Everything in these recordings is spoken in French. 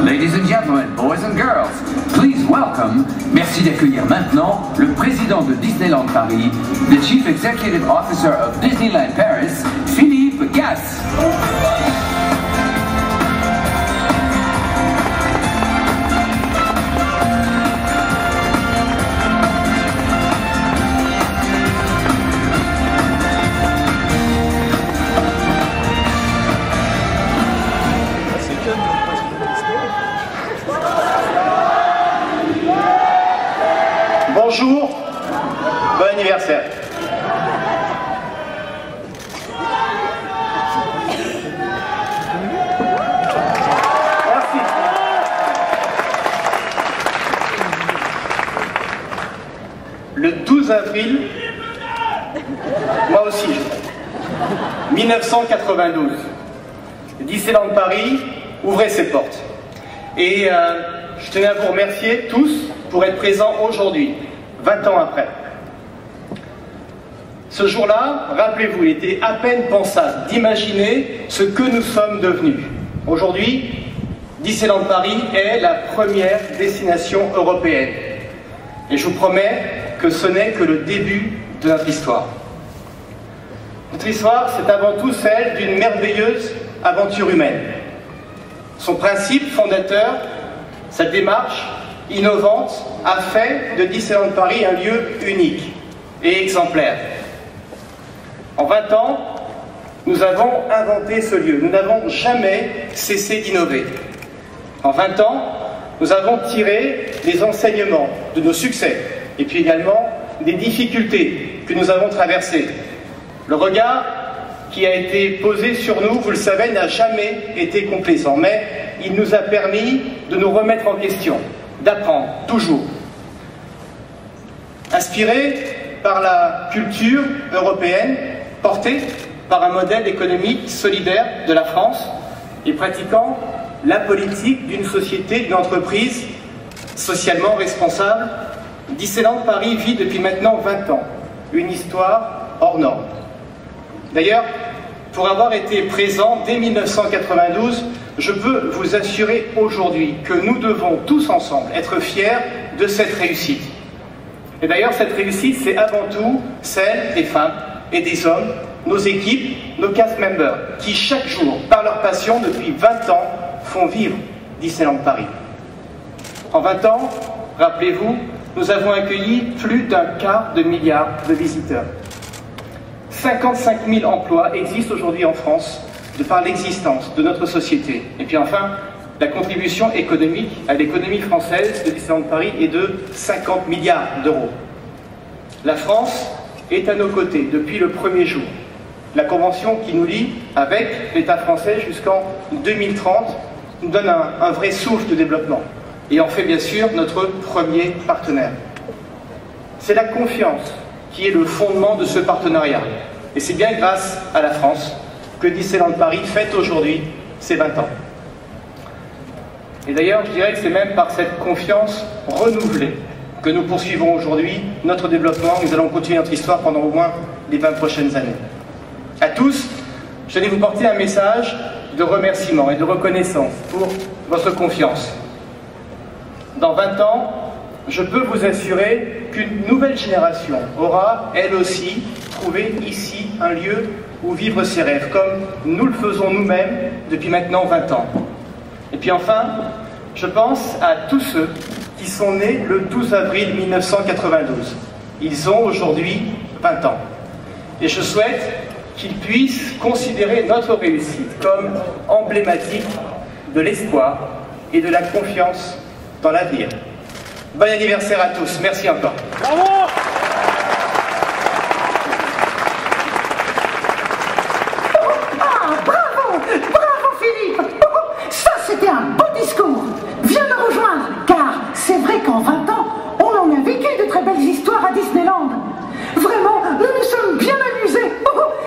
Ladies and gentlemen, boys and girls, please welcome, merci d'accueillir maintenant le président de Disneyland Paris, the Chief Executive Officer of Disneyland Paris, Philippe Gas. Bonjour, bon anniversaire. Merci. Le 12 avril, moi aussi, 1992, Disneyland Paris ouvrait ses portes. Et je tenais à vous remercier tous pour être présents aujourd'hui. 20 ans après. Ce jour-là, rappelez-vous, il était à peine pensable d'imaginer ce que nous sommes devenus. Aujourd'hui, Disneyland Paris est la première destination européenne. Et je vous promets que ce n'est que le début de notre histoire. Notre histoire, c'est avant tout celle d'une merveilleuse aventure humaine. Son principe fondateur, sa démarche innovante, a fait de Disneyland Paris un lieu unique et exemplaire. En 20 ans, nous avons inventé ce lieu. Nous n'avons jamais cessé d'innover. En 20 ans, nous avons tiré les enseignements de nos succès et puis également des difficultés que nous avons traversées. Le regard qui a été posé sur nous, vous le savez, n'a jamais été complaisant, mais il nous a permis de nous remettre en question, d'apprendre, toujours. Inspiré par la culture européenne, porté par un modèle économique solidaire de la France et pratiquant la politique d'une société, d'une entreprise socialement responsable, Disneyland Paris vit depuis maintenant 20 ans une histoire hors norme. D'ailleurs, pour avoir été présent dès 1992, je peux vous assurer aujourd'hui que nous devons tous ensemble être fiers de cette réussite. Et d'ailleurs, cette réussite, c'est avant tout celle des femmes et des hommes, nos équipes, nos cast members, qui chaque jour, par leur passion, depuis 20 ans, font vivre Disneyland Paris. En 20 ans, rappelez-vous, nous avons accueilli plus d'1/4 milliard de visiteurs. 55 000 emplois existent aujourd'hui en France de par l'existence de notre société. Et puis enfin, la contribution économique à l'économie française de Disneyland Paris est de 50 milliards d'euros. La France est à nos côtés depuis le premier jour. La convention qui nous lie avec l'État français jusqu'en 2030 nous donne un vrai souffle de développement et en fait bien sûr notre premier partenaire. C'est la confiance qui est le fondement de ce partenariat. Et c'est bien grâce à la France que Disneyland Paris fête aujourd'hui ses 20 ans. Et d'ailleurs, je dirais que c'est même par cette confiance renouvelée que nous poursuivons aujourd'hui notre développement. Nous allons continuer notre histoire pendant au moins les 20 prochaines années. À tous, je vais vous porter un message de remerciement et de reconnaissance pour votre confiance. Dans 20 ans, je peux vous assurer qu'une nouvelle génération aura, elle aussi, trouvé ici un lieu où vivre ses rêves, comme nous le faisons nous-mêmes depuis maintenant 20 ans. Et puis enfin, je pense à tous ceux qui sont nés le 12 avril 1992. Ils ont aujourd'hui 20 ans. Et je souhaite qu'ils puissent considérer notre réussite comme emblématique de l'espoir et de la confiance dans l'avenir. Bon anniversaire à tous, merci encore. Bravo! Qu'en 20 ans, on en a vécu de très belles histoires à Disneyland. Vraiment, nous nous sommes bien amusés.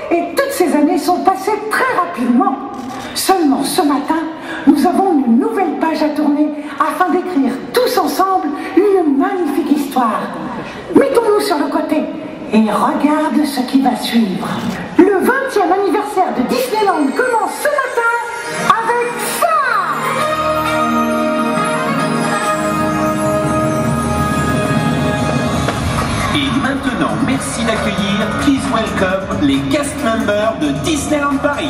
Et toutes ces années sont passées très rapidement. Seulement ce matin, nous avons une nouvelle page à tourner afin d'écrire tous ensemble une magnifique histoire. Mettons-nous sur le côté et regarde ce qui va suivre. Le 20e anniversaire de Disneyland commence ce matin avec ça. Et maintenant, merci d'accueillir, please welcome, les cast members de Disneyland Paris.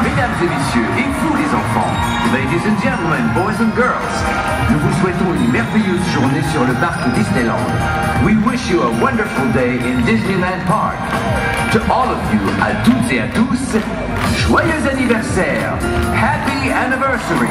Mesdames et messieurs, et vous les enfants, ladies and gentlemen, boys and girls, nous vous souhaitons une merveilleuse journée sur le parc Disneyland. We wish you a wonderful day in Disneyland Park. To all of you, à toutes et à tous, joyeux anniversaire! Happy anniversary!